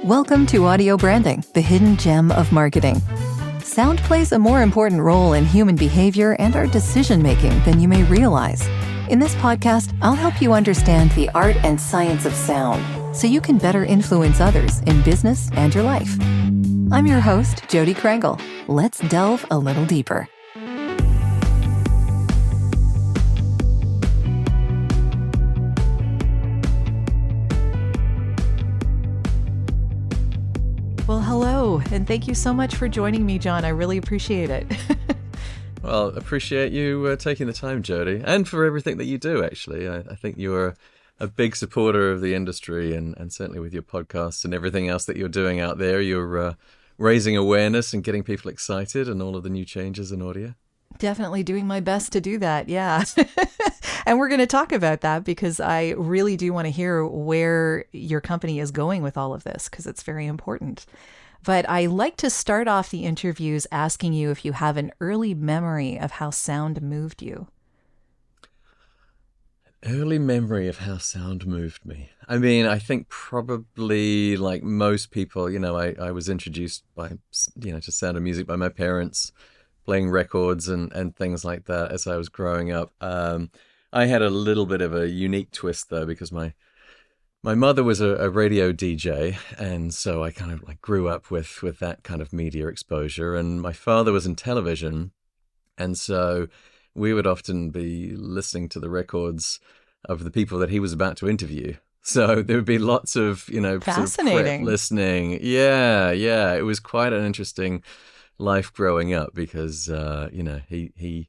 Welcome to Audio Branding, the hidden gem of marketing. Sound plays a more important role in human behavior and our decision-making than you may realize. In this podcast, I'll help you understand the art and science of sound so you can better influence others in business and your life. I'm your host, Jodi Krangle. Let's delve a little deeper. Well, hello, and thank you so much for joining me, John. I really appreciate it. Well, appreciate you taking the time, Jodi, and for everything that you do, actually. I think you're a big supporter of the industry, and certainly with your podcasts and everything else that you're doing out there, you're raising awareness and getting people excited and all of the new changes in audio. Definitely doing my best to do that, yeah. And we're going to talk about that because I really do want to hear where your company is going with all of this, because it's very important. But I like to start off the interviews asking you if you have an early memory of how sound moved you. Early memory of how sound moved me. I mean, I think probably like most people, I was introduced to Sound of Music by my parents, playing records and things like that as I was growing up. I had a little bit of a unique twist though, because my mother was a radio DJ, and so I kind of like grew up with that kind of media exposure. And my father was in television, and so we would often be listening to the records of the people that he was about to interview. So there would be lots of, Fascinating. sort of prep listening. Yeah. It was quite an interesting life growing up because, he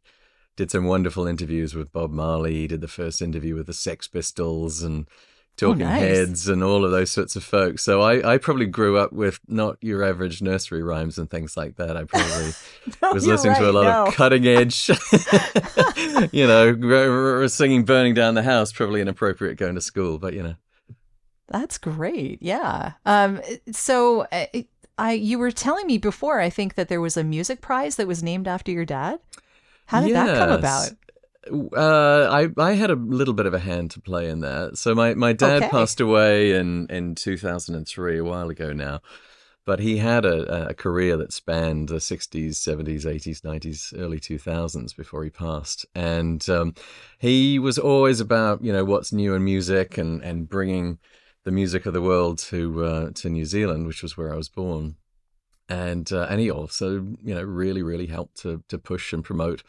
did some wonderful interviews with Bob Marley. He did the first interview with the Sex Pistols and Talking Heads and all of those sorts of folks. So I probably grew up with not your average nursery rhymes and things like that. I probably was listening to a lot of cutting edge, singing Burning Down the House, probably inappropriate going to school, but That's great. Yeah. So you were telling me before, I think that there was a music prize that was named after your dad. How did that come about? I had a little bit of a hand to play in that. So my dad passed away in 2003, a while ago now. But he had a career that spanned the 60s, 70s, 80s, 90s, early 2000s before he passed. And he was always about, what's new in music and bringing the music of the world to New Zealand, which was where I was born. And he also, really, really helped to push and promote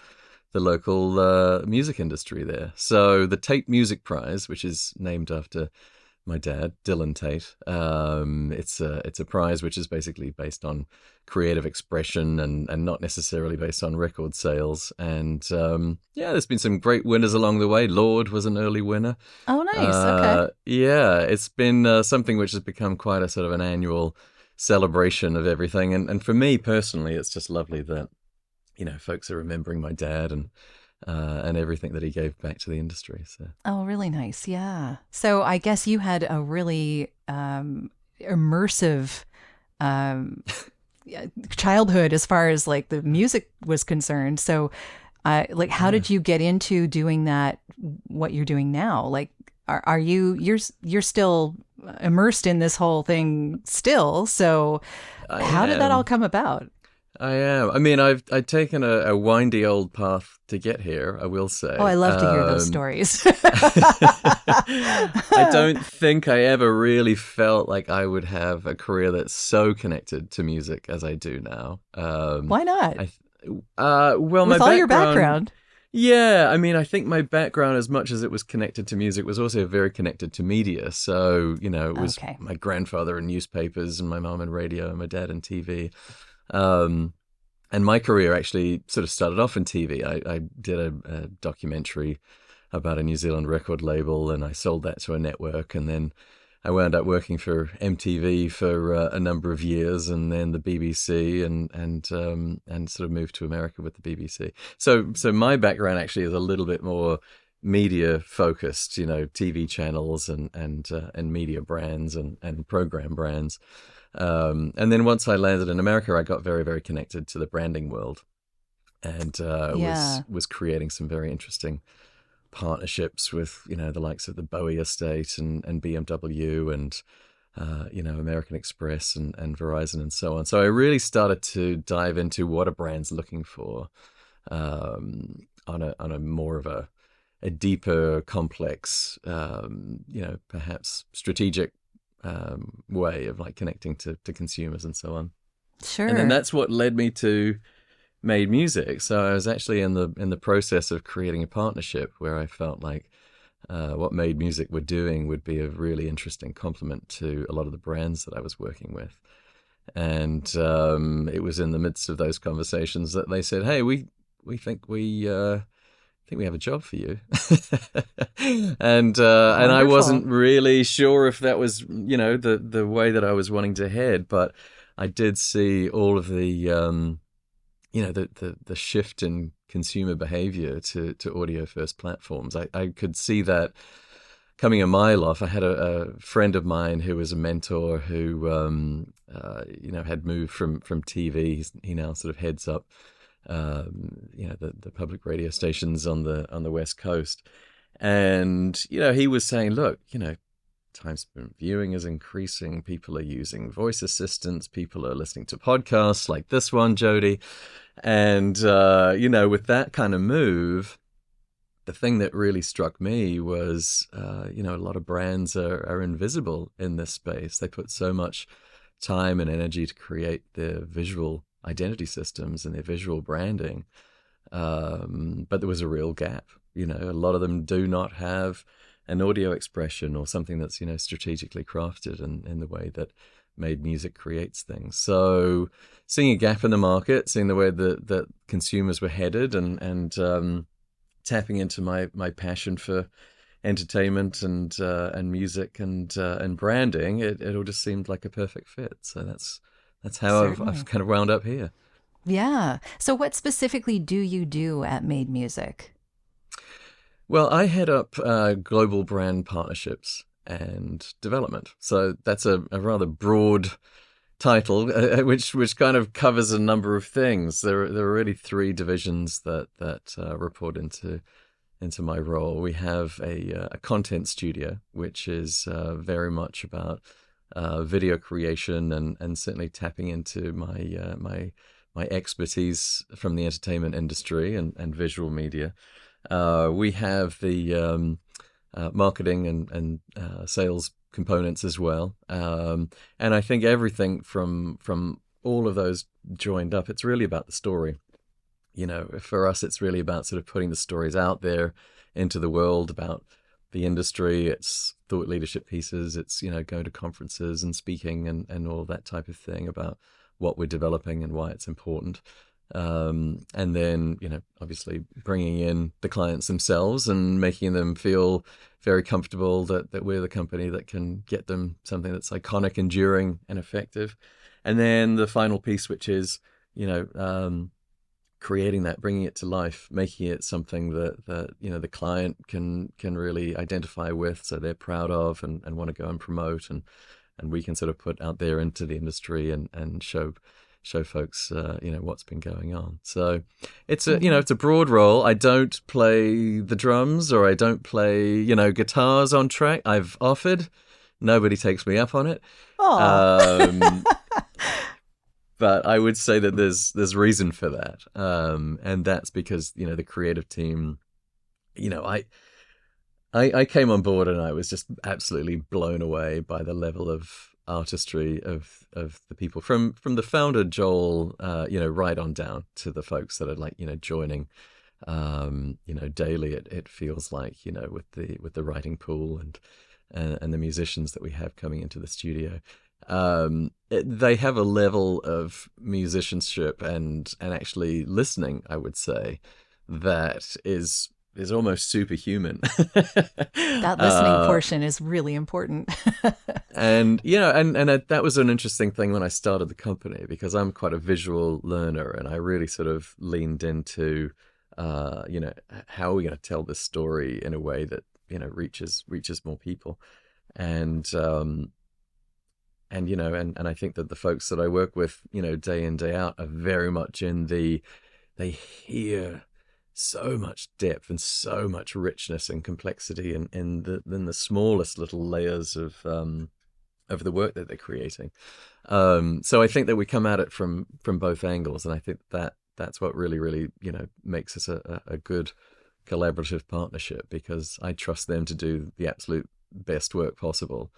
the local music industry there. So the Taite Music Prize, which is named after my dad, Dylan Taite, it's a prize which is basically based on creative expression and not necessarily based on record sales. And there's been some great winners along the way. Lorde was an early winner. Oh, nice. Okay. Yeah, it's been something which has become quite a sort of an annual celebration of everything. And for me personally, it's just lovely that, folks are remembering my dad and everything that he gave back to the industry. So. Oh, really nice. Yeah. So I guess you had a really immersive childhood as far as like the music was concerned. So how did you get into doing that, what you're doing now? Like, are you're still immersed in this whole thing still? So how did that all come about? I am. I mean, I've taken a windy old path to get here, I will say. Oh, I love to hear those stories. I don't think I ever really felt like I would have a career that's so connected to music as I do now. Why not? With all your background. Yeah, I mean, I think my background, as much as it was connected to music, was also very connected to media. So, it was my grandfather in newspapers and my mom in radio and my dad in TV. And my career actually sort of started off in TV. I did a documentary about a New Zealand record label, and I sold that to a network. And then I wound up working for MTV for a number of years, and then the BBC, and sort of moved to America with the BBC. So my background actually is a little bit more media focused, TV channels and media brands and program brands. And then once I landed in America, I got very, very connected to the branding world, and was creating some very interesting partnerships with the likes of the Bowie estate and BMW and American Express and Verizon and so on. So I really started to dive into what a brand's looking for on a more of a deeper, complex, perhaps strategic way of like connecting to consumers and so on. Sure. And then that's what led me to Made Music. So I was actually in the process of creating a partnership where I felt like what Made Music were doing would be a really interesting complement to a lot of the brands that I was working with. And it was in the midst of those conversations that they said, "Hey, we think we have a job for you." and I wasn't really sure if that was the way that I was wanting to head, but I did see all of the the shift in consumer behavior to audio first platforms. I could see that coming a mile off. I had a friend of mine who was a mentor who had moved from TV. He now sort of heads up the public radio stations on the West Coast, and he was saying, look, time spent viewing is increasing. People are using voice assistants. People are listening to podcasts like this one, Jodi. And, with that kind of move, the thing that really struck me was, a lot of brands are invisible in this space. They put so much time and energy to create their visual identity systems and their visual branding. But there was a real gap. A lot of them do not have an audio expression or something that's, strategically crafted in the way that Made Music creates things. So seeing a gap in the market, seeing the way that consumers were headed and tapping into my passion for entertainment and music and branding, it all just seemed like a perfect fit. So that's how I've kind of wound up here. Yeah. So what specifically do you do at Made Music? Well, I head up global brand partnerships and development. So that's a rather broad title, which kind of covers a number of things. There are really three divisions that report into my role. We have a content studio, which is very much about video creation and certainly tapping into my expertise from the entertainment industry and visual media. We have the marketing and sales components as well. And I think everything from all of those joined up, it's really about the story. For us, it's really about sort of putting the stories out there into the world about the industry. It's thought leadership pieces. It's, going to conferences and speaking and all that type of thing about what we're developing and why it's important. And then, obviously bringing in the clients themselves and making them feel very comfortable that we're the company that can get them something that's iconic, enduring, and effective. And then the final piece, which is, creating that, bringing it to life, making it something that the client can really identify with, so they're proud of and want to go and promote, and we can sort of put out there into the industry and show folks what's been going on. So it's a broad role. I don't play the drums or I don't play guitars on track. I've offered, nobody takes me up on it. But I would say that there's reason for that, and that's because the creative team, I came on board and I was just absolutely blown away by the level of artistry of the people from the founder Joel, right on down to the folks that are joining, daily. It feels like with the writing pool and the musicians that we have coming into the studio. They have a level of musicianship and actually listening, I would say, that is almost superhuman. That listening portion is really important. And that was an interesting thing when I started the company, because I'm quite a visual learner, and I really sort of leaned into how are we going to tell this story in a way that reaches more people. And I think that the folks that I work with, day in, day out, are very much they hear so much depth and so much richness and complexity in the smallest little layers of of the work that they're creating. So I think that we come at it from both angles, and I think that that's what really, really, makes us a good collaborative partnership, because I trust them to do the absolute best work possible,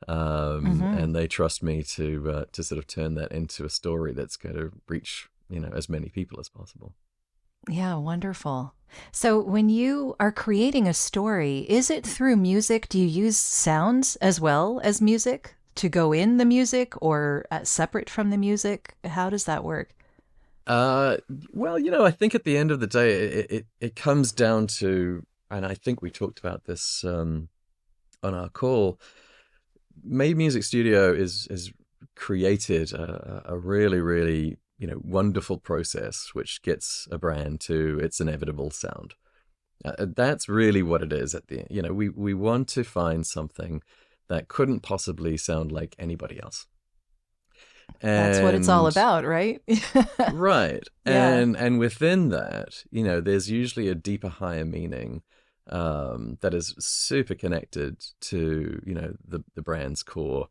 and they trust me to sort of turn that into a story that's going to reach as many people as possible. Yeah, wonderful. So when you are creating a story, is it through music? Do you use sounds as well as music to go in the music, or separate from the music? How does that work? Uh, well, I think at the end of the day, it comes down to, and I think we talked about this on our call. Made Music Studio is created a really, really wonderful process which gets a brand to its inevitable sound. That's really what it is at the end. We want to find something that couldn't possibly sound like anybody else. That's what it's all And about, right? right. Yeah. And within that, there's usually a deeper, higher meaning that is super connected to, the brand's core,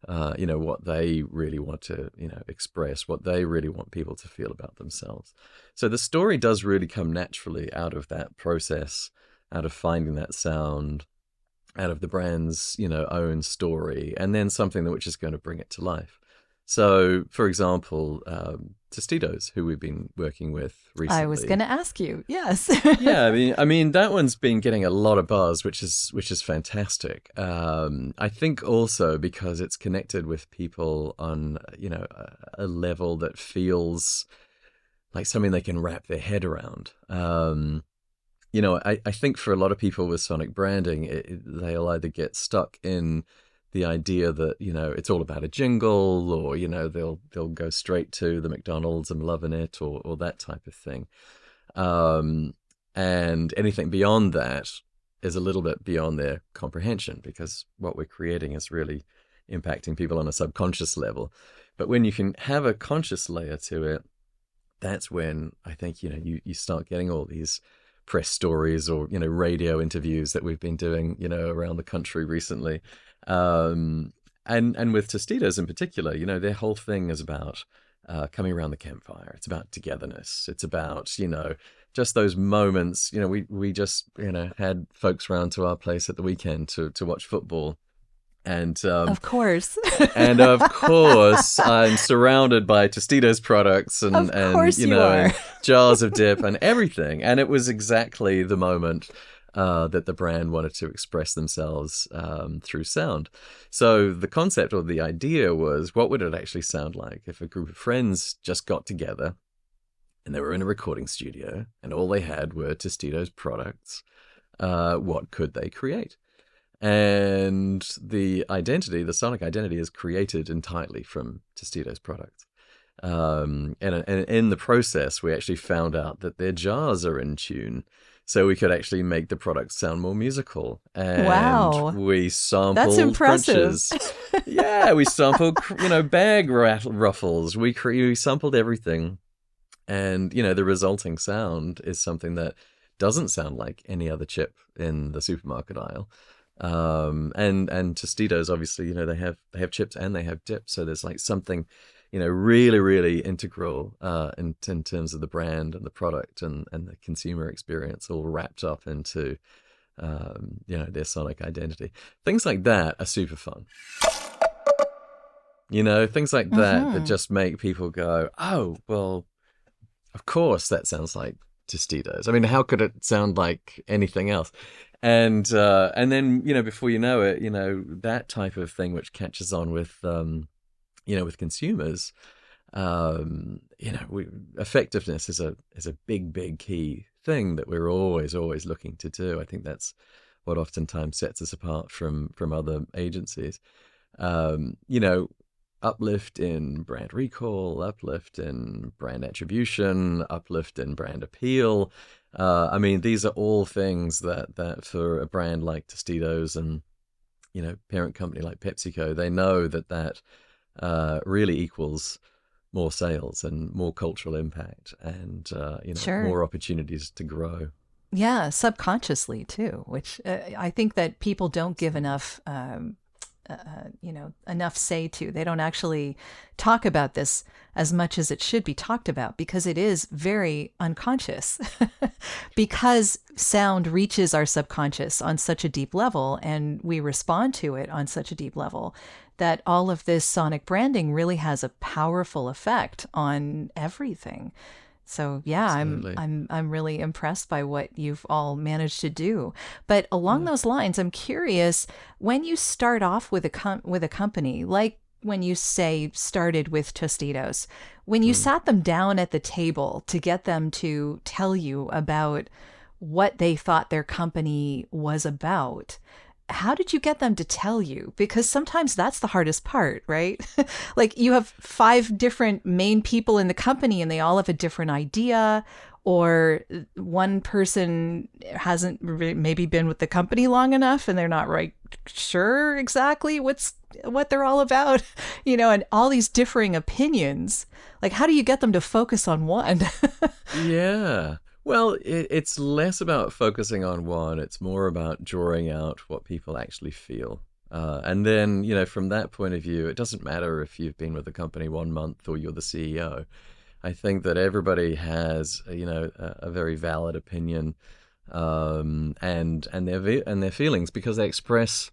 what they really want to, express, what they really want people to feel about themselves. So the story does really come naturally out of that process, out of finding that sound, out of the brand's, own story, and then something which is going to bring it to life. So, for example, Tostitos, who we've been working with recently. I was going to ask you. Yes. Yeah, I mean that one's been getting a lot of buzz, which is fantastic. I think also because it's connected with people on a level that feels like something they can wrap their head around. I think for a lot of people with sonic branding, they'll either get stuck in the idea that it's all about a jingle, or they'll go straight to the McDonald's and loving it, or that type of thing, and anything beyond that is a little bit beyond their comprehension, because what we're creating is really impacting people on a subconscious level. But when you can have a conscious layer to it, that's when I think you start getting all these press stories or radio interviews that we've been doing around the country recently, and with Tostitos in particular, their whole thing is about coming around the campfire. It's about togetherness. It's about just those moments. We just had folks round to our place at the weekend to watch football. And of course, I'm surrounded by Tostitos products and and jars of dip and everything. And it was exactly the moment that the brand wanted to express themselves through sound. So the concept or the idea was, what would it actually sound like if a group of friends just got together and they were in a recording studio and all they had were Tostitos products? What could they create? And the sonic identity is created entirely from Tostitos products. And in the process, we actually found out that their jars are in tune, so we could actually make the product sound more musical. And wow, we sampled that's impressive. crunches. Yeah, we sampled bag ruffles. We sampled everything, and the resulting sound is something that doesn't sound like any other chip in the supermarket aisle. And Tostitos, obviously, they have chips and they have dip, so there's like something really, really integral in terms of the brand and the product and the consumer experience, all wrapped up into their sonic identity. Things like that are super fun. Things like that just make people go, oh, well, of course that sounds like Tostitos. I mean, how could it sound like anything else? And then before you know it, that type of thing which catches on with with consumers, effectiveness is a big key thing that we're always looking to do. I think that's what oftentimes sets us apart from other agencies. Uplift in brand recall, uplift in brand attribution, uplift in brand appeal. I mean, these are all things that for a brand like Tostitos and parent company like PepsiCo, they know that really equals more sales and more cultural impact and sure, more opportunities to grow. Yeah, subconsciously too, which I think that people don't give enough enough say to. They don't actually talk about this as much as it should be talked about, because it is very unconscious. Because sound reaches our subconscious on such a deep level, and we respond to it on such a deep level, that all of this sonic branding really has a powerful effect on everything. So yeah, Absolutely. I'm really impressed by what you've all managed to do. But along those lines, I'm curious, when you start off with a company, like when you say started with Tostitos, when you sat them down at the table to get them to tell you about what they thought their company was about, how did you get them to tell you? Because sometimes that's the hardest part, right? Like you have 5 different main people in the company and they all have a different idea, or one person hasn't maybe been with the company long enough and they're not right sure exactly what they're all about, and all these differing opinions. Like, how do you get them to focus on one? Yeah. Well, it's less about focusing on one. It's more about drawing out what people actually feel. And then, from that point of view, it doesn't matter if you've been with the company 1 month or you're the CEO. I think that everybody has, a very valid opinion, and their feelings, because they express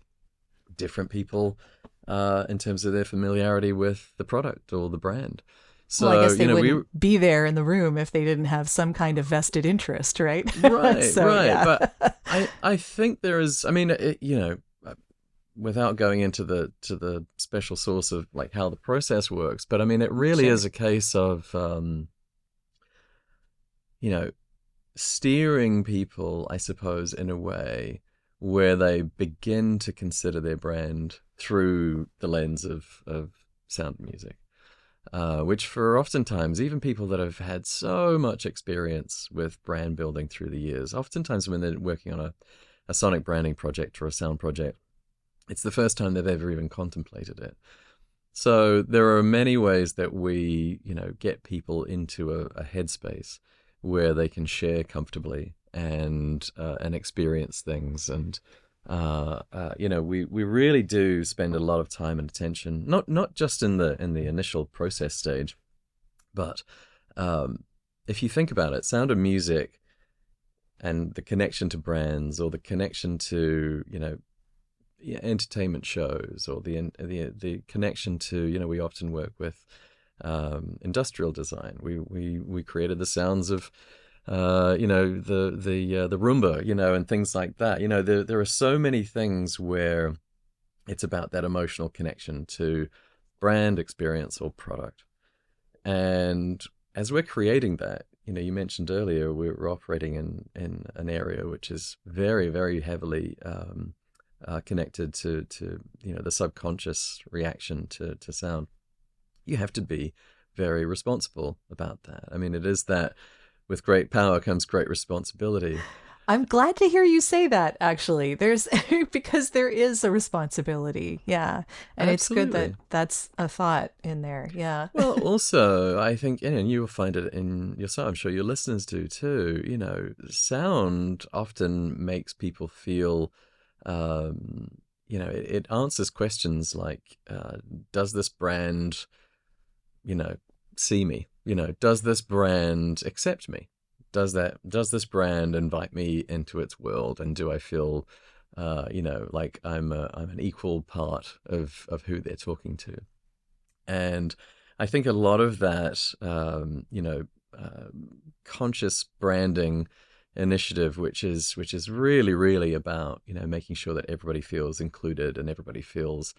different people in terms of their familiarity with the product or the brand. So, well, I guess they wouldn't be there in the room if they didn't have some kind of vested interest, right? Right, So, right. yeah. But I think there is, without going into the special source of like how the process works, but I mean, it really Sure. is a case of, steering people, I suppose, in a way where they begin to consider their brand through the lens of sound music. Which for oftentimes, even people that have had so much experience with brand building through the years, oftentimes when they're working on a sonic branding project or a sound project, it's the first time they've ever even contemplated it. So there are many ways that we, get people into a headspace where they can share comfortably and experience things. And we really do spend a lot of time and attention, not just in the initial process stage, but if you think about it, Sound of Music and the connection to brands, or the connection to entertainment shows, or the connection to we often work with industrial design. We created the sounds of the Roomba, and things like that. There are so many things where it's about that emotional connection to brand, experience, or product. And as we're creating that, you mentioned earlier, we're operating in an area which is very, very heavily connected to the subconscious reaction to sound. You have to be very responsible about that. I mean, it is that with great power comes great responsibility. I'm glad to hear you say that, actually. There's because there is a responsibility. Yeah. And it's good that Absolutely. that's a thought in there. Yeah. Well, also, I think, and you will find it in yourself, I'm sure your listeners do too, sound often makes people feel, it answers questions like, does this brand, see me? Does this brand accept me? Does this brand invite me into its world? And do I feel, like I'm an equal part of who they're talking to? And I think a lot of that, conscious branding initiative, which is really, really about, making sure that everybody feels included and everybody feels,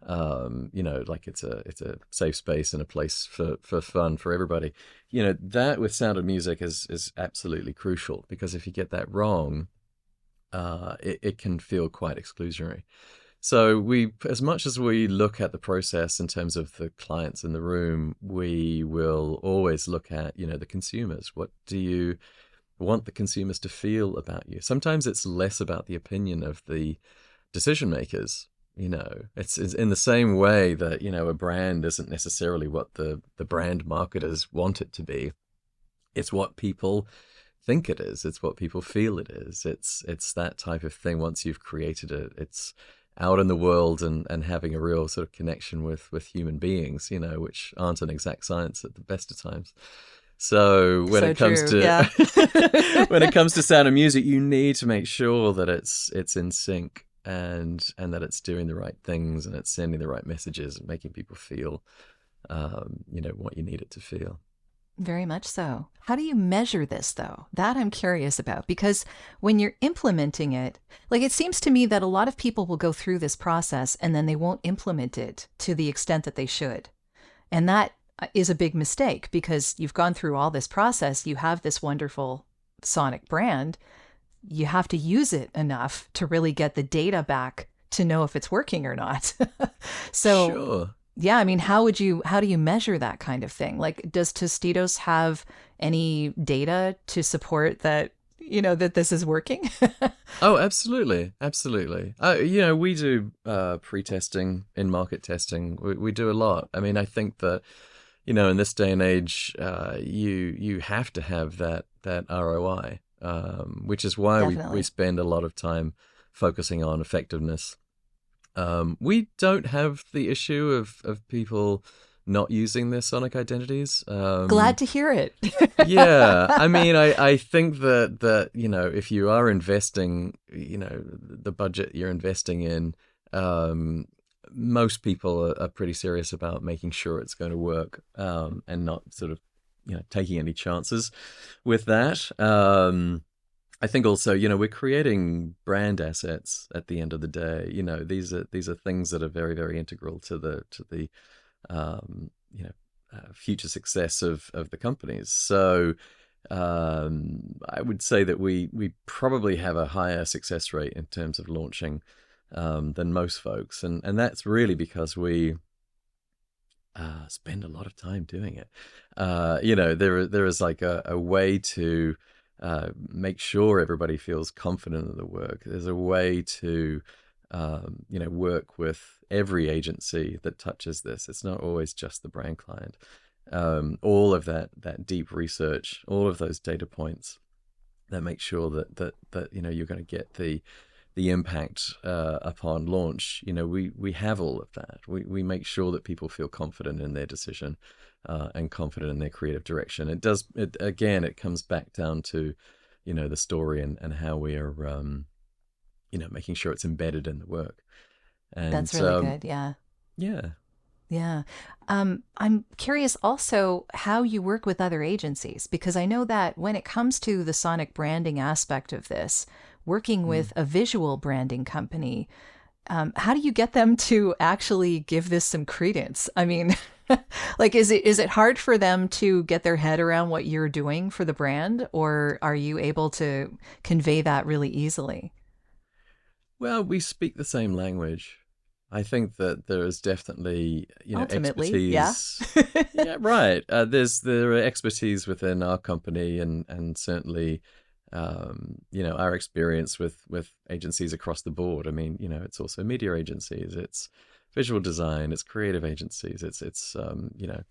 like it's a safe space and a place for fun for everybody. That with Sound of Music is absolutely crucial, because if you get that wrong, it can feel quite exclusionary. So as much as we look at the process in terms of the clients in the room, we will always look at, the consumers. What do you want the consumers to feel about you? Sometimes it's less about the opinion of the decision makers. It's in the same way that, a brand isn't necessarily what the brand marketers want it to be. It's what people think it is. It's what people feel it is. It's that type of thing. Once you've created it, out in the world and having a real sort of connection with human beings, which aren't an exact science at the best of times. So when it comes true. to Yeah. when it comes to Sound of Music, you need to make sure that it's in sync and that it's doing the right things and it's sending the right messages and making people feel what you need it to feel. Very much so. How do you measure this, though? That I'm curious about, because when you're implementing it, like it seems to me that a lot of people will go through this process and then they won't implement it to the extent that they should. And that is a big mistake, because you've gone through all this process. You have this wonderful sonic brand. You have to use it enough to really get the data back to know if it's working or not. So Sure. yeah, I mean, how do you measure that kind of thing? Like, does Tostitos have any data to support that, that this is working? Oh, absolutely. Absolutely. We do pre-testing, in-market testing. We do a lot. I mean, I think that, in this day and age, you have to have that ROI, which is why we spend a lot of time focusing on effectiveness. We don't have the issue of people not using their sonic identities. Glad to hear it. Yeah, I mean, I think that if you are investing, the budget you're investing in, most people are pretty serious about making sure it's going to work, and not sort of taking any chances with that. I think also, we're creating brand assets at the end of the day. These are things that are very, very integral to the future success of the companies. So I would say that we probably have a higher success rate in terms of launching than most folks, and that's really because we spend a lot of time doing it. There is like a way to make sure everybody feels confident in the work. There's a way to, work with every agency that touches this. It's not always just the brand client. All of that deep research, all of those data points that make sure that you're going to get the impact upon launch. We have all of that. We make sure that people feel confident in their decision. And confident in their creative direction. It comes back down to, the story and how we are, making sure it's embedded in the work. And that's really good. Yeah. Yeah. Yeah. I'm curious also how you work with other agencies, because I know that when it comes to the sonic branding aspect of this, working with a visual branding company, how do you get them to actually give this some credence? I mean, like, is it hard for them to get their head around what you're doing for the brand, or are you able to convey that really easily? Well, we speak the same language. I think that there is definitely, Ultimately, expertise. yeah. Yeah, right. There are expertise within our company, and certainly, our experience with agencies across the board. I mean, it's also media agencies, it's visual design, it's creative agencies, it's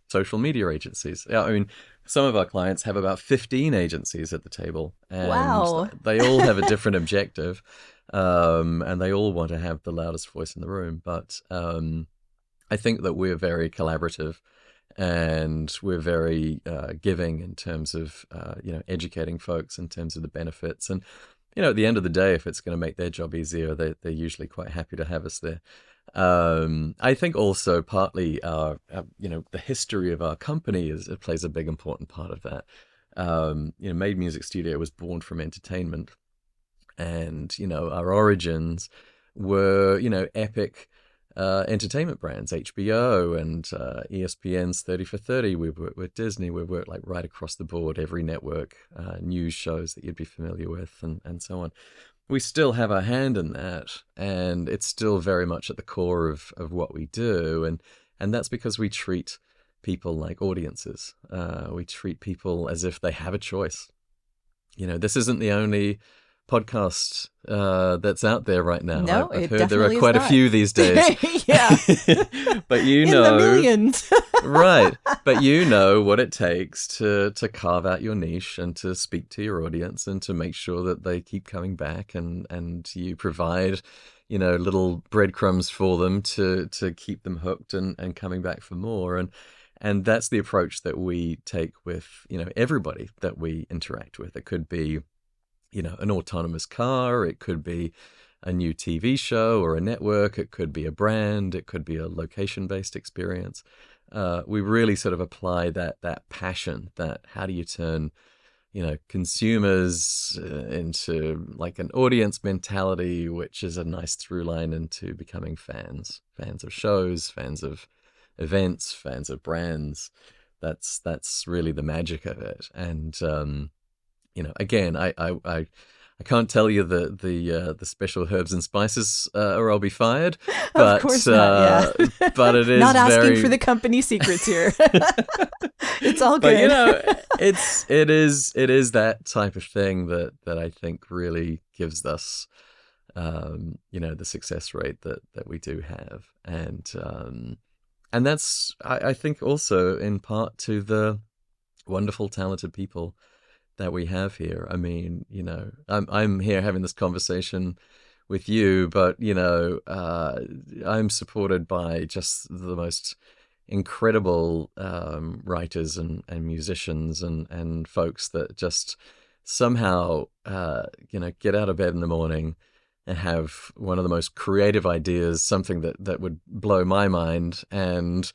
social media agencies. Yeah, I mean, some of our clients have about 15 agencies at the table, and Wow. they all have a different objective, and they all want to have the loudest voice in the room. But I think that we're very collaborative, and we're very giving in terms of educating folks in terms of the benefits. And at the end of the day, if it's going to make their job easier, they're usually quite happy to have us there. I think also partly the history of our company plays a big important part of that. Made Music Studio was born from entertainment, and our origins were epic entertainment brands, HBO and ESPN's 30 for 30. We've worked with Disney. We've worked like right across the board, every network, news shows that you'd be familiar with, and so on. We still have our hand in that, and it's still very much at the core of what we do, and that's because we treat people like audiences. We treat people as if they have a choice. This isn't the only podcast that's out there right now. No, I've it heard there are definitely is quite a not. few these days. Yeah. But In the millions. right. But what it takes to carve out your niche and to speak to your audience and to make sure that they keep coming back, and you provide, little breadcrumbs for them to keep them hooked and coming back for more. And that's the approach that we take with, everybody that we interact with. It could be, an autonomous car. It could be a new TV show or a network. It could be a brand. It could be a location-based experience. We really sort of apply that passion, that how do you turn, consumers into like an audience mentality, which is a nice through line into becoming fans of shows, fans of events, fans of brands. That's really the magic of it. And, again, I can't tell you the special herbs and spices, or I'll be fired. But, of course not. Yeah. But it is not asking for the company secrets here. It's all good. But it is that type of thing that I think really gives us, the success rate that we do have, and that's I think also in part to the wonderful, talented people that we have here. I mean, I'm here having this conversation with you, but I'm supported by just the most incredible writers and musicians and folks that just somehow get out of bed in the morning and have one of the most creative ideas, something that would blow my mind, and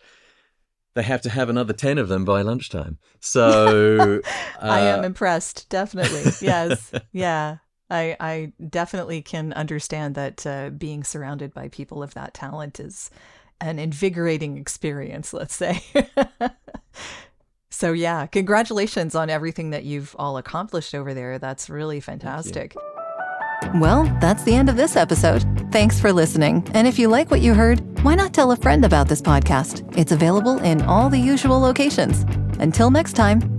they have to have another 10 of them by lunchtime. So I am impressed, definitely. Yes. Yeah. I definitely can understand that being surrounded by people of that talent is an invigorating experience, let's say. So yeah, congratulations on everything that you've all accomplished over there. That's really fantastic. Well, that's the end of this episode. Thanks for listening. And if you like what you heard, why not tell a friend about this podcast? It's available in all the usual locations. Until next time.